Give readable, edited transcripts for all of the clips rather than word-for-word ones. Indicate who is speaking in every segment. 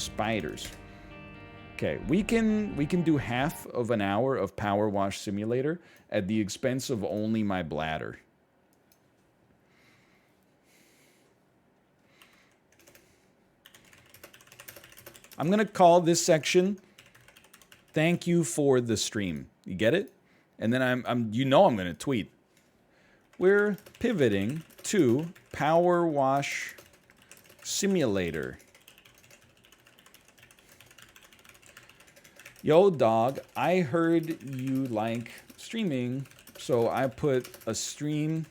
Speaker 1: spiders. Okay, we can do half of an hour of Power Wash Simulator at the expense of only my bladder. I'm gonna call this section "Thank you for the stream." You get it? And then I'm gonna tweet. We're pivoting to Power Wash Simulator. Yo, dog, I heard you like streaming, so I put a stream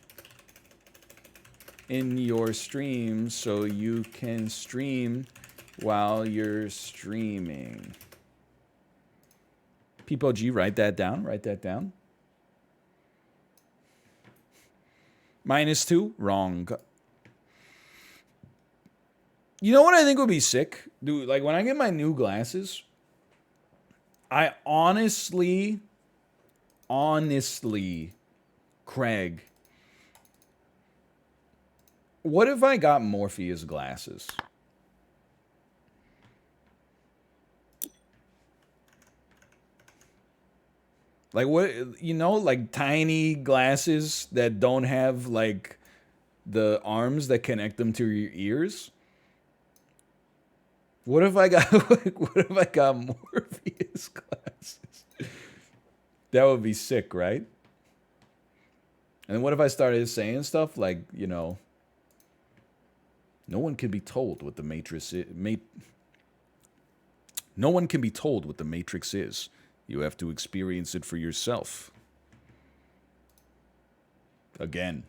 Speaker 1: in your stream so you can stream while you're streaming. Peepo write that down. Write that down. -2, wrong. You know what I think would be sick? Dude, like when I get my new glasses, I honestly, Craig, what if I got Morpheus glasses? Like what, you know, like tiny glasses that don't have like the arms that connect them to your ears? What if I got Morpheus glasses? That would be sick, right? And what if I started saying stuff like, you know, no one can be told what the Matrix is. No one can be told what the Matrix is. You have to experience it for yourself. Again.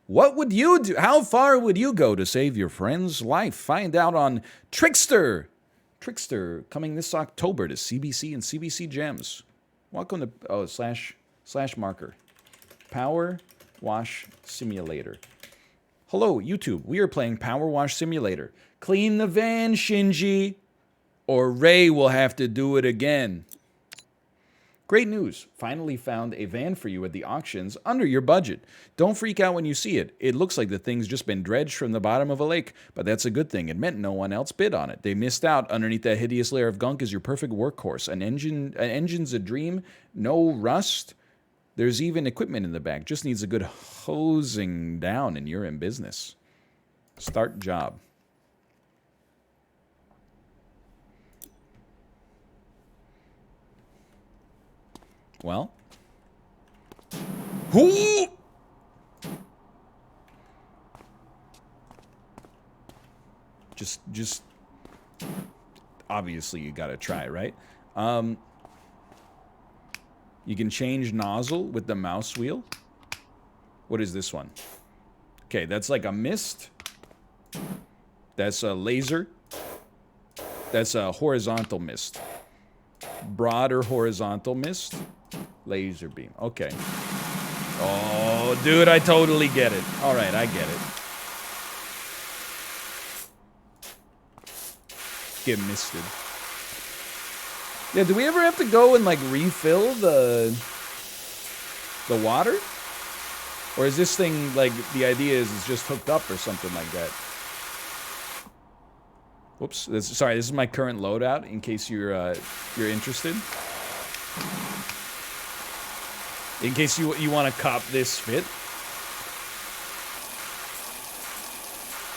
Speaker 1: What would you do? How far would you go to save your friend's life? Find out on Trickster. Trickster coming this October to CBC and CBC Gems. Welcome to / marker. Power Wash Simulator. Hello, YouTube. We are playing Power Wash Simulator. Clean the van, Shinji, or Ray will have to do it again. Great news. Finally found a van for you at the auctions under your budget. Don't freak out when you see it. It looks like the thing's just been dredged from the bottom of a lake, but that's a good thing. It meant no one else bid on it. They missed out. Underneath that hideous layer of gunk is your perfect workhorse. An engine's a dream, no rust. There's even equipment in the back. Just needs a good hosing down and you're in business. Start job. Well. Ooh! Just obviously you gotta try, right? You can change nozzle with the mouse wheel. What is this one? Okay, that's like a mist. That's a laser. That's a horizontal mist. Broader horizontal mist. Laser beam. Okay. Oh, dude, I totally get it. All right, I get it. Get misted. Yeah, do we ever have to go and like refill the water? Or is this thing like the idea is it's just hooked up or something like that? Whoops. Sorry, this is my current loadout in case you're interested. In case you want to cop this fit.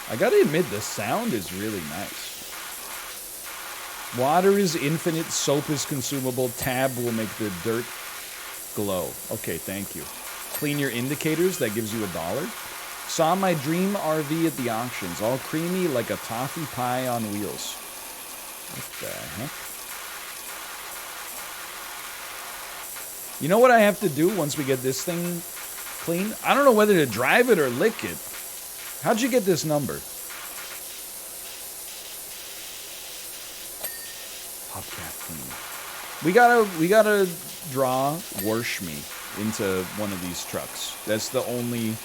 Speaker 1: I gotta admit, the sound is really nice. Water is infinite, soap is consumable, tab will make the dirt glow. Okay, thank you. Clean your indicators, that gives you $1. Saw my dream RV at the auctions, all creamy like a toffee pie on wheels. What the heck? You know what I have to do once we get this thing clean? I don't know whether to drive it or lick it. How'd you get this number? Hubcap clean. We gotta draw Worsh Me into one of these trucks. That's the only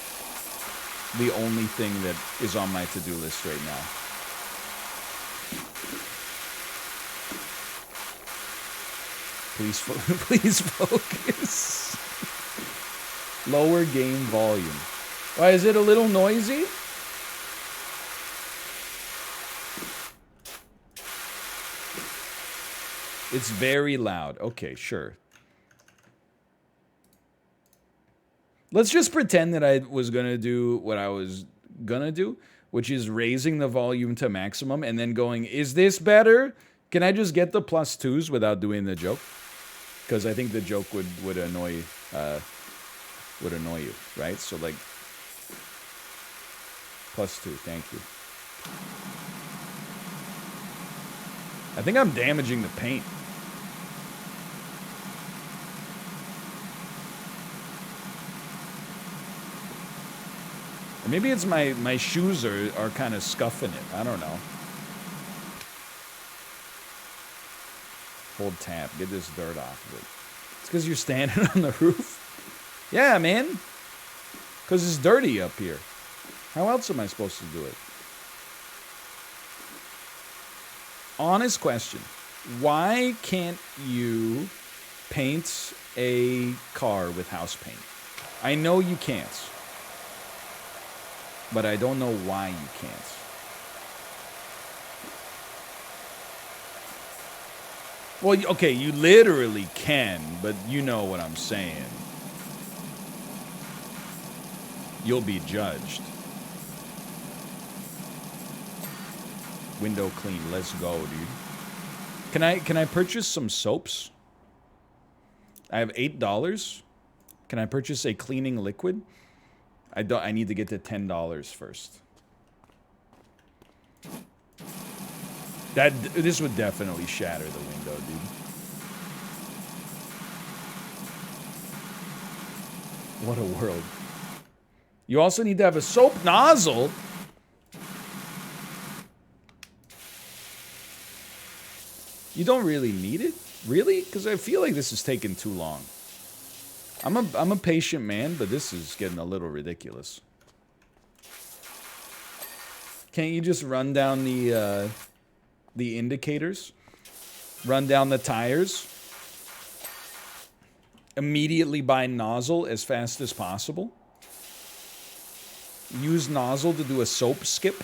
Speaker 1: thing that is on my to-do list right now. Please focus. Lower game volume. Why, is it a little noisy? It's very loud. Okay, sure. Let's just pretend that I was going to do what I was going to do, which is raising the volume to maximum and then going, is this better? Can I just get the +2s without doing the joke? Because I think the joke would annoy you, right? So like, +2, thank you. I think I'm damaging the paint. Or maybe it's my shoes are kind of scuffing it. I don't know. Hold tab. Get this dirt off of it. It's because you're standing on the roof. Yeah, man. Because it's dirty up here. How else am I supposed to do it? Honest question. Why can't you paint a car with house paint? I know you can't. But I don't know why you can't. Well, okay, you literally can, but you know what I'm saying. You'll be judged. Window clean, let's go, dude. Can I purchase some soaps? I have $8. Can I purchase a cleaning liquid? I need to get to $10 first. This would definitely shatter the window, dude. What a world. You also need to have a soap nozzle. You don't really need it? Really? Because I feel like this is taking too long. I'm a patient man, but this is getting a little ridiculous. Can't you just run down the indicators? Run down the tires? Immediately buy nozzle as fast as possible? Use nozzle to do a soap skip?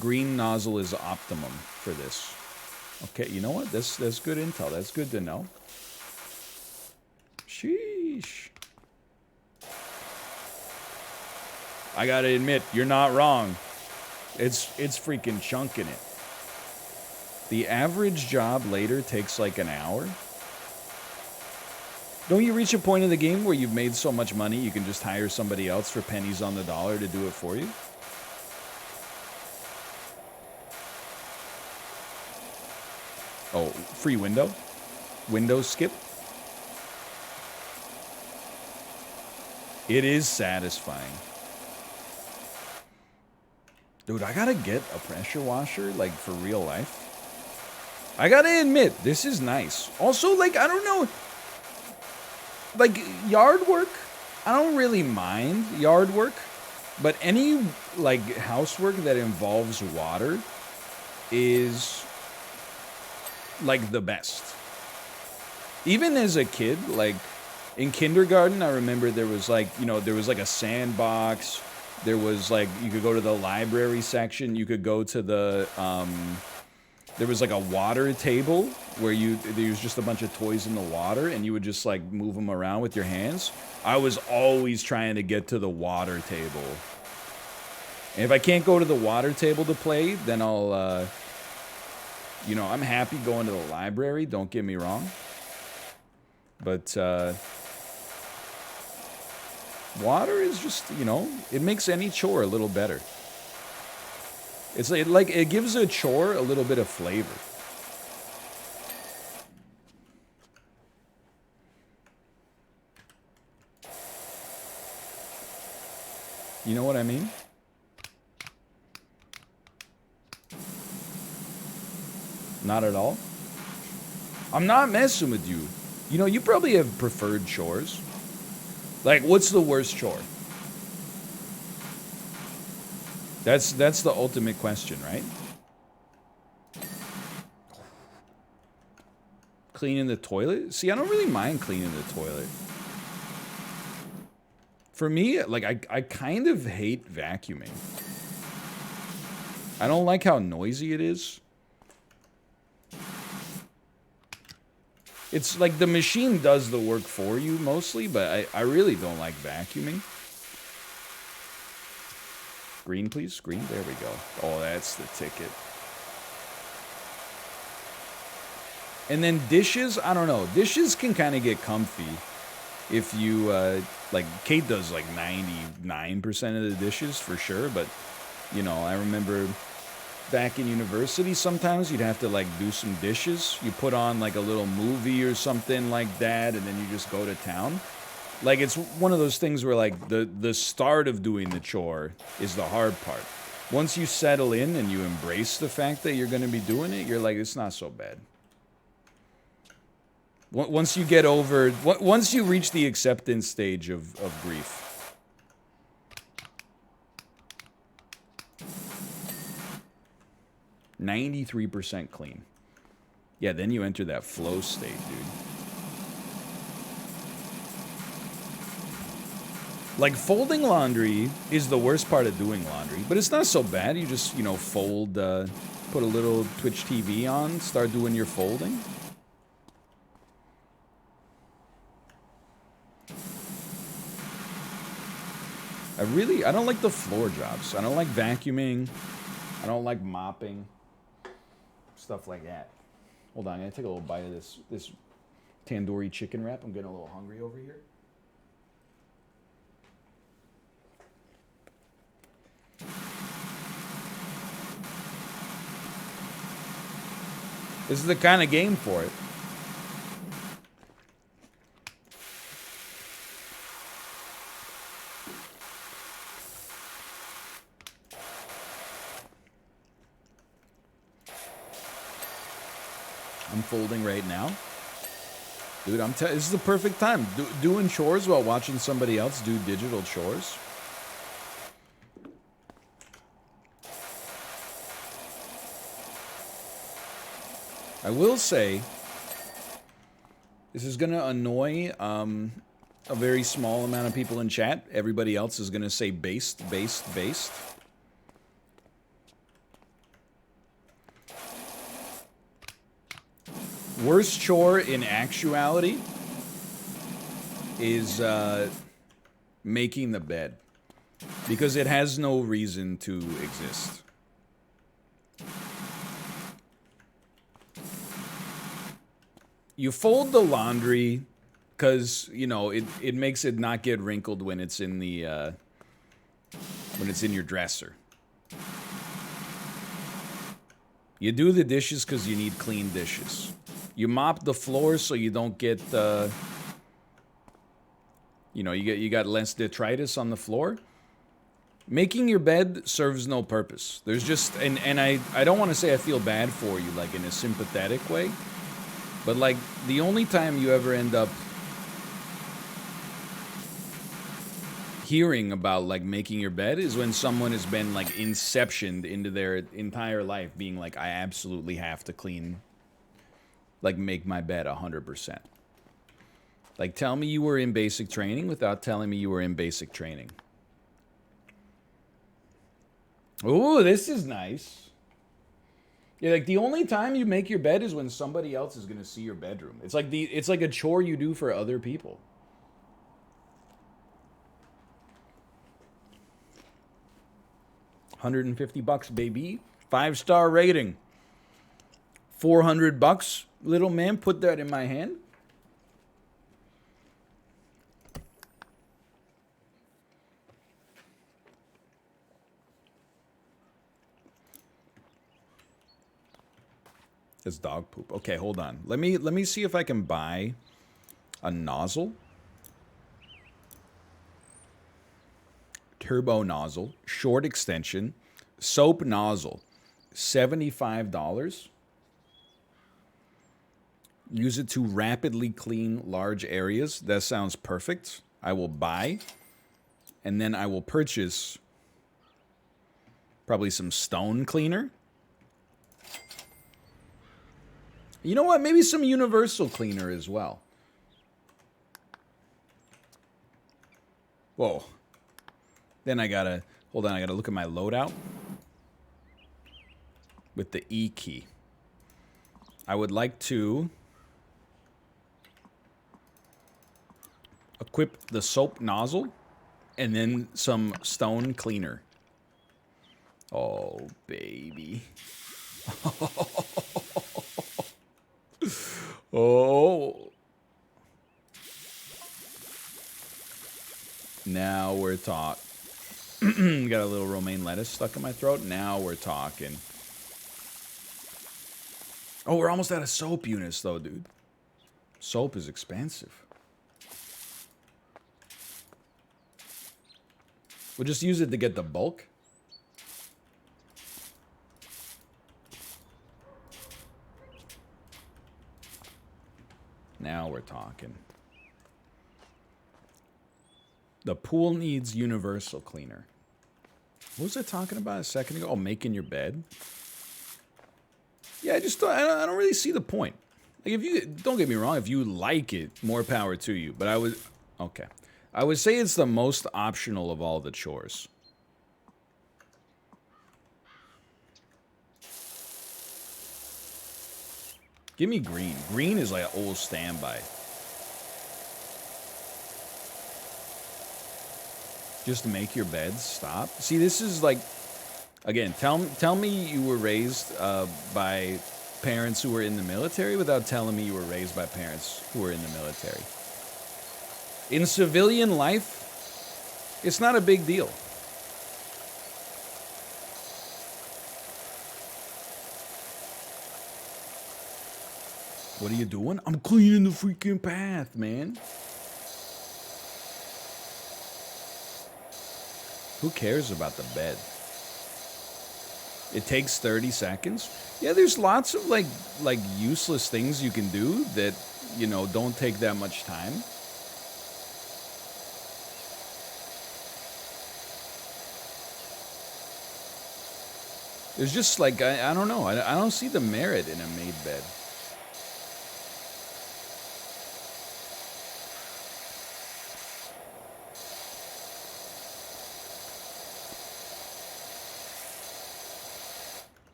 Speaker 1: Green nozzle is optimum for this. Okay, you know what? That's good intel. That's good to know. Sheesh. I gotta admit, you're not wrong. It's freaking chunking it. The average job later takes like an hour. Don't you reach a point in the game where you've made so much money you can just hire somebody else for pennies on the dollar to do it for you? Oh, free window? Window skip? It is satisfying. Dude, I gotta get a pressure washer, like, for real life. I gotta admit, this is nice. Also, like, I don't know. Like, yard work, I don't really mind yard work. But any, like, housework that involves water is, like, the best. Even as a kid, like, in kindergarten, I remember there was, like, you know, there was, like, a sandbox. There was, like, you could go to the library section. You could go to the, there was, like, a water table where there was just a bunch of toys in the water, and you would just, like, move them around with your hands. I was always trying to get to the water table. And if I can't go to the water table to play, then I'll, you know, I'm happy going to the library, don't get me wrong. But, water is just, you know, it makes any chore a little better. It's like it gives a chore a little bit of flavor. You know what I mean? Not at all. I'm not messing with you. You know, you probably have preferred chores. Like, what's the worst chore? That's the ultimate question, right? Cleaning the toilet? See, I don't really mind cleaning the toilet. For me, like, I kind of hate vacuuming. I don't like how noisy it is. It's like the machine does the work for you mostly, but I really don't like vacuuming. Green, please. Green. There we go. Oh, that's the ticket. And then dishes, I don't know. Dishes can kind of get comfy if you, like, Kate does like 99% of the dishes for sure, but, you know, I remember back in university, sometimes you'd have to, like, do some dishes. You put on, like, a little movie or something like that, and then you just go to town. Like, it's one of those things where, like, the start of doing the chore is the hard part. Once you settle in and you embrace the fact that you're going to be doing it, you're like, it's not so bad. Once you get over, once you reach the acceptance stage of grief. %93 clean. Yeah, then you enter that flow state, dude. Like, folding laundry is the worst part of doing laundry, but it's not so bad. You just, you know, fold, put a little Twitch TV on, start doing your folding. I don't like the floor jobs. I don't like vacuuming. I don't like mopping. Stuff like that. Hold on, I'm gonna take a little bite of this tandoori chicken wrap. I'm getting a little hungry over here. This is the kind of game for it. I'm folding right now. Dude, this is the perfect time. Doing chores while watching somebody else do digital chores. I will say, this is going to annoy a very small amount of people in chat. Everybody else is going to say based, based, based. Worst chore in actuality is making the bed, because it has no reason to exist. You fold the laundry because, you know, it makes it not get wrinkled when it's in the when it's in your dresser. You do the dishes because you need clean dishes. You mop the floor so you don't get you know, you got less detritus on the floor. Making your bed serves no purpose. There's just, and I don't want to say I feel bad for you, like, in a sympathetic way, but, like, the only time you ever end up hearing about, like, making your bed is when someone has been, like, inceptioned into their entire life being like, I absolutely have to clean, like, make my bed 100%. Like, tell me you were in basic training without telling me you were in basic training. Ooh, this is nice. Yeah, like, the only time you make your bed is when somebody else is gonna see your bedroom. It's like a chore you do for other people. $150, baby. 5-star rating. $400, little man. Put that in my hand. It's dog poop. Okay, hold on. Let me see if I can buy a nozzle. Turbo nozzle, short extension, soap nozzle, $75. Use it to rapidly clean large areas. That sounds perfect. I will buy, and then I will purchase probably some stone cleaner. You know what? Maybe some universal cleaner as well. Whoa. Then I gotta, hold on, I gotta look at my loadout. With the E key. I would like to equip the soap nozzle and then some stone cleaner. Oh, baby. Oh. Now we're talking. Got a little romaine lettuce stuck in my throat. Now we're talking. Oh, we're almost out of soap units, though, dude. Soap is expensive. We'll just use it to get the bulk. Now we're talking. The pool needs universal cleaner. What was I talking about a second ago? Oh, making your bed. Yeah, I don't really see the point. Like, if you, don't get me wrong, if you like it, more power to you. But I would say it's the most optional of all the chores. Give me green. Green is like an old standby. Just to make your bed stop. See, this is like, again, tell me you were raised by parents who were in the military without telling me you were raised by parents who were in the military. In civilian life, it's not a big deal. What are you doing? I'm cleaning the freaking path, man. Who cares about the bed? It takes 30 seconds. Yeah, there's lots of like useless things you can do that, you know, don't take that much time. There's just like, I don't know. I don't see the merit in a made bed.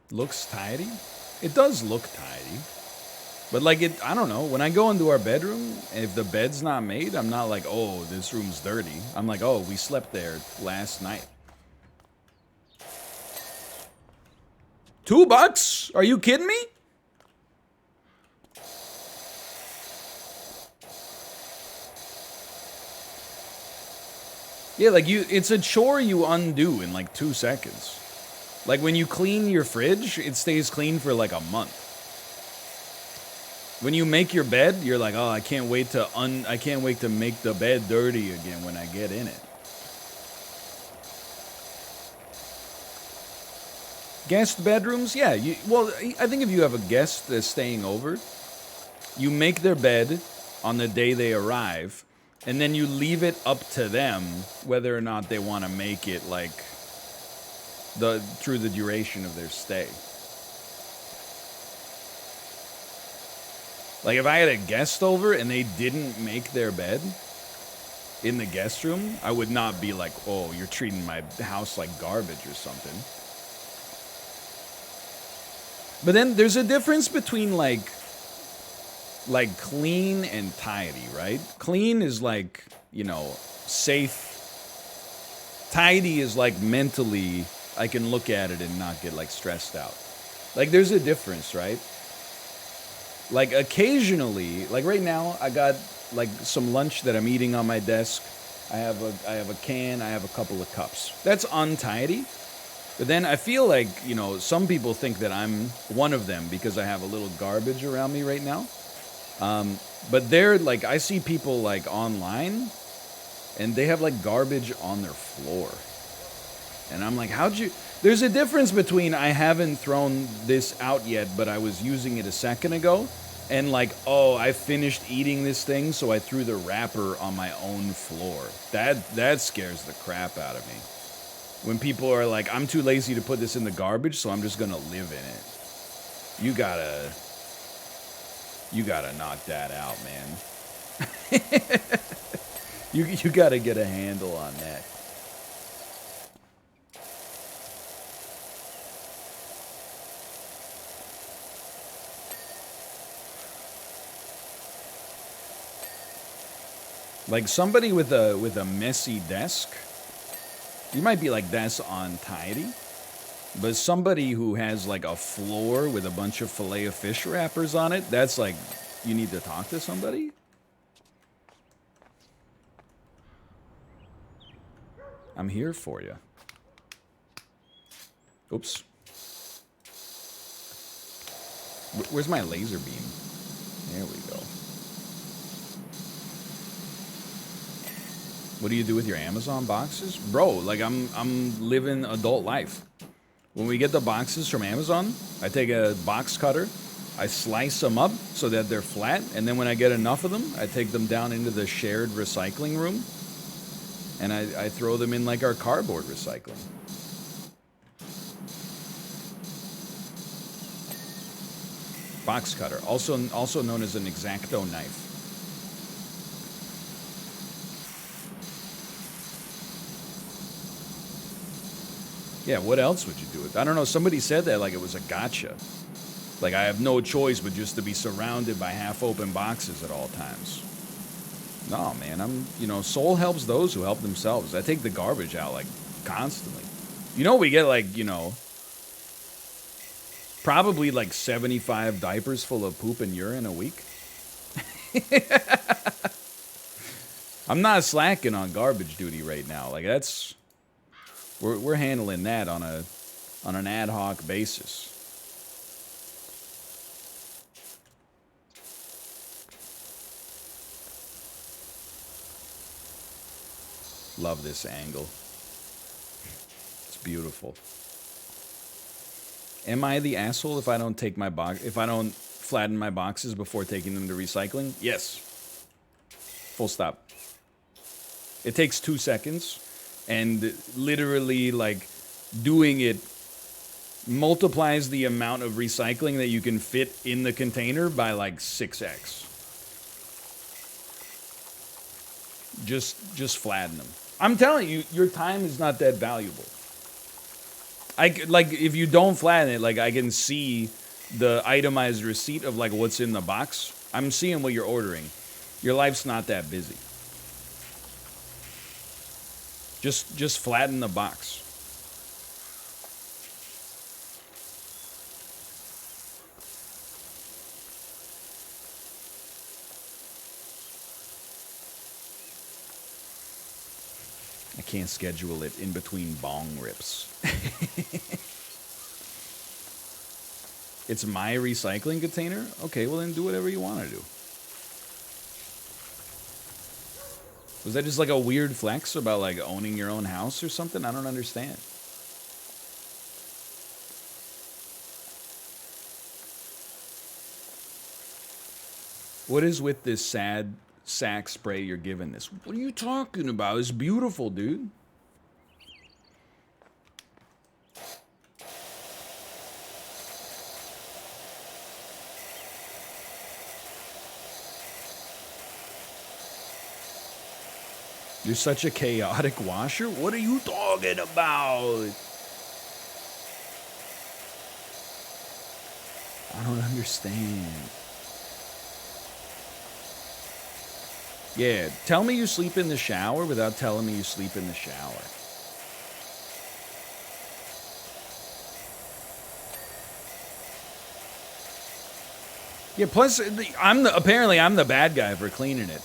Speaker 1: Looks tidy? It does look tidy. But like I don't know, when I go into our bedroom, and if the bed's not made, I'm not like, oh, this room's dirty. I'm like, oh, we slept there last night. $2? Are you kidding me? Yeah, like it's a chore you undo in like 2 seconds. Like when you clean your fridge, it stays clean for like a month. When you make your bed, you're like, oh, I can't wait to make the bed dirty again when I get in it. Guest bedrooms, yeah. Well, I think if you have a guest that's staying over, you make their bed on the day they arrive, and then you leave it up to them whether or not they want to make it like through the duration of their stay. Like if I had a guest over and they didn't make their bed in the guest room, I would not be like, oh, you're treating my house like garbage or something. But then there's a difference between like clean and tidy, right? Clean is like, you know, safe. Tidy is like mentally, I can look at it and not get like stressed out. Like there's a difference, right? Like occasionally, like right now, I got like some lunch that I'm eating on my desk. I have a can, I have a couple of cups. That's untidy. But then I feel like, you know, some people think that I'm one of them because I have a little garbage around me right now. But they're like, I see people like online and they have like garbage on their floor. And I'm like, there's a difference between I haven't thrown this out yet, but I was using it a second ago. And like, oh, I finished eating this thing, so I threw the wrapper on my own floor. That scares the crap out of me. When people are like, I'm too lazy to put this in the garbage, so I'm just gonna live in it. You gotta knock that out, man. You got to get a handle on that. Like somebody with a messy desk, you might be like, that's untidy. But somebody who has like a floor with a bunch of fillet of fish wrappers on it, that's like, you need to talk to somebody. I'm here for you. Oops. Where's my laser beam? There we go. What do you do with your Amazon boxes? Bro, like I'm living adult life. When we get the boxes from Amazon, I take a box cutter, I slice them up so that they're flat, and then when I get enough of them, I take them down into the shared recycling room, and I throw them in like our cardboard recycling. Box cutter, also known as an X-Acto knife. Yeah, what else would you do with it? I don't know, somebody said that like it was a gotcha. Like I have no choice but just to be surrounded by half-open boxes at all times. No, man, soul helps those who help themselves. I take the garbage out like constantly. You know, we get like, probably like 75 diapers full of poop and urine a week. I'm not slacking on garbage duty right now. Like that's... We're handling that on an ad hoc basis. Love this angle. It's beautiful. Am I the asshole if I don't flatten my boxes before taking them to recycling? Yes. Full stop. It takes 2 seconds. And literally, like, doing it multiplies the amount of recycling that you can fit in the container by, like, 6x. Just flatten them. I'm telling you, your time is not that valuable. Like, if you don't flatten it, like, I can see the itemized receipt of, like, what's in the box. I'm seeing what you're ordering. Your life's not that busy. Just flatten the box. I can't schedule it in between bong rips. It's my recycling container? Okay, well then do whatever you want to do. Was that just like a weird flex about like owning your own house or something? I don't understand. What is with this sad sack spray you're giving this? What are you talking about? It's beautiful, dude. You're such a chaotic washer? What are you talking about? I don't understand. Yeah, tell me you sleep in the shower without telling me you sleep in the shower. Yeah, plus, apparently I'm the bad guy for cleaning it.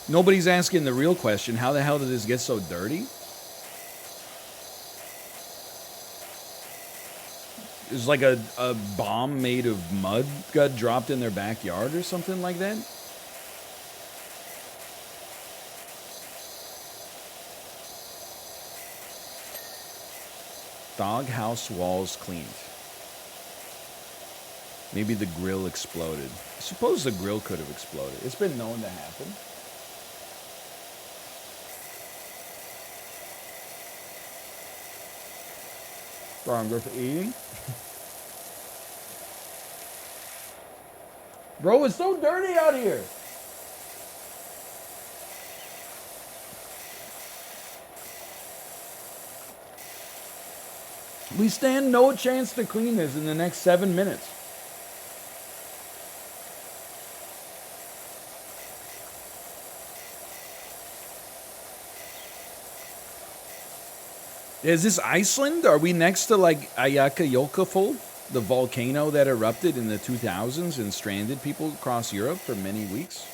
Speaker 1: Nobody's asking the real question, how the hell did this get so dirty? It's like a bomb made of mud got dropped in their backyard or something like that? Doghouse walls cleaned. Maybe the grill exploded. I suppose the grill could have exploded. It's been known to happen. Sorry, I'm just eating. Bro, it's so dirty out here. We stand no chance to clean this in the next 7 minutes. Is this Iceland? Are we next to like Eyjafjallajökull, the volcano that erupted in the 2000s and stranded people across Europe for many weeks?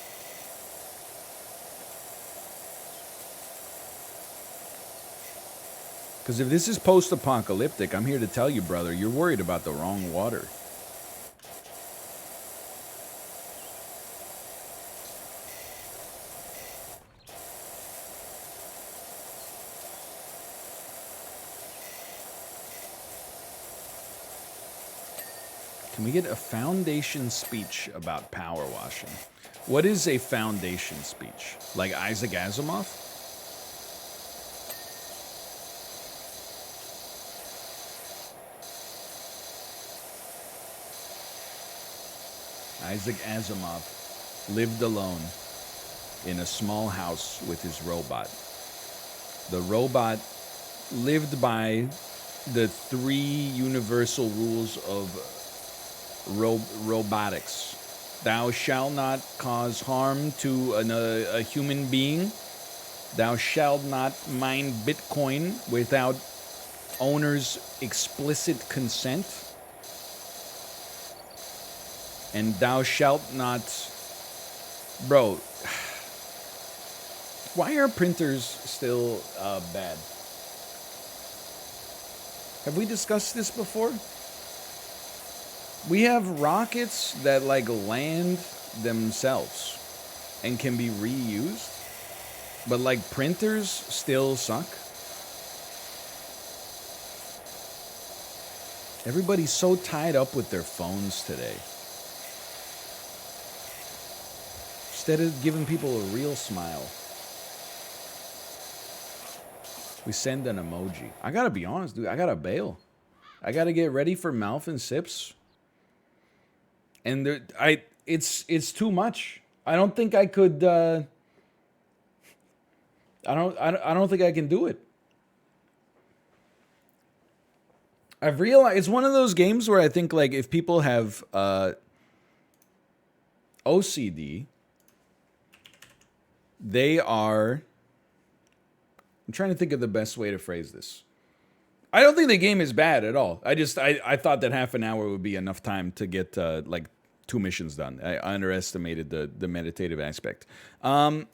Speaker 1: Because if this is post-apocalyptic, I'm here to tell you, brother, you're worried about the wrong water. Can we get a foundation speech about power washing? What is a foundation speech? Like Isaac Asimov? Isaac Asimov lived alone in a small house with his robot. The robot lived by the 3 universal rules of robotics. Thou shalt not cause harm to a human being. Thou shalt not mine Bitcoin without owner's explicit consent. And thou shalt not... Bro, why are printers still bad? Have we discussed this before? We have rockets that like land themselves and can be reused, but like printers still suck. Everybody's so tied up with their phones today. Instead of giving people a real smile, we send an emoji. I gotta be honest, dude. I gotta bail. I gotta get ready for mouth and sips. And it's too much. I don't think I could. I don't think I can do it. I've realized it's one of those games where I think like if people have OCD, they are. I'm trying to think of the best way to phrase this. I don't think the game is bad at all. I thought that half an hour would be enough time to get like 2 missions done. I underestimated the meditative aspect. I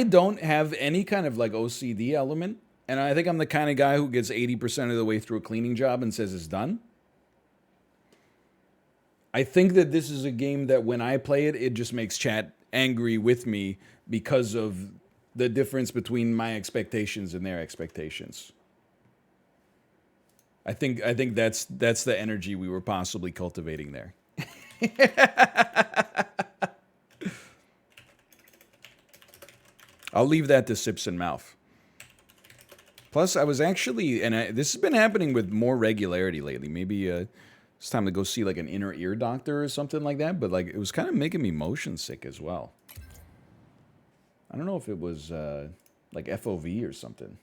Speaker 1: don't have any kind of like OCD element, and I think I'm the kind of guy who gets 80% of the way through a cleaning job and says it's done. I think that this is a game that when I play it, it just makes chat angry with me because of the difference between my expectations and their expectations. I think that's the energy we were possibly cultivating there. I'll leave that to Sips and Mouth. Plus, I was actually, this has been happening with more regularity lately. Maybe it's time to go see like an inner ear doctor or something like that. But like, it was kind of making me motion sick as well. I don't know if it was like FOV or something.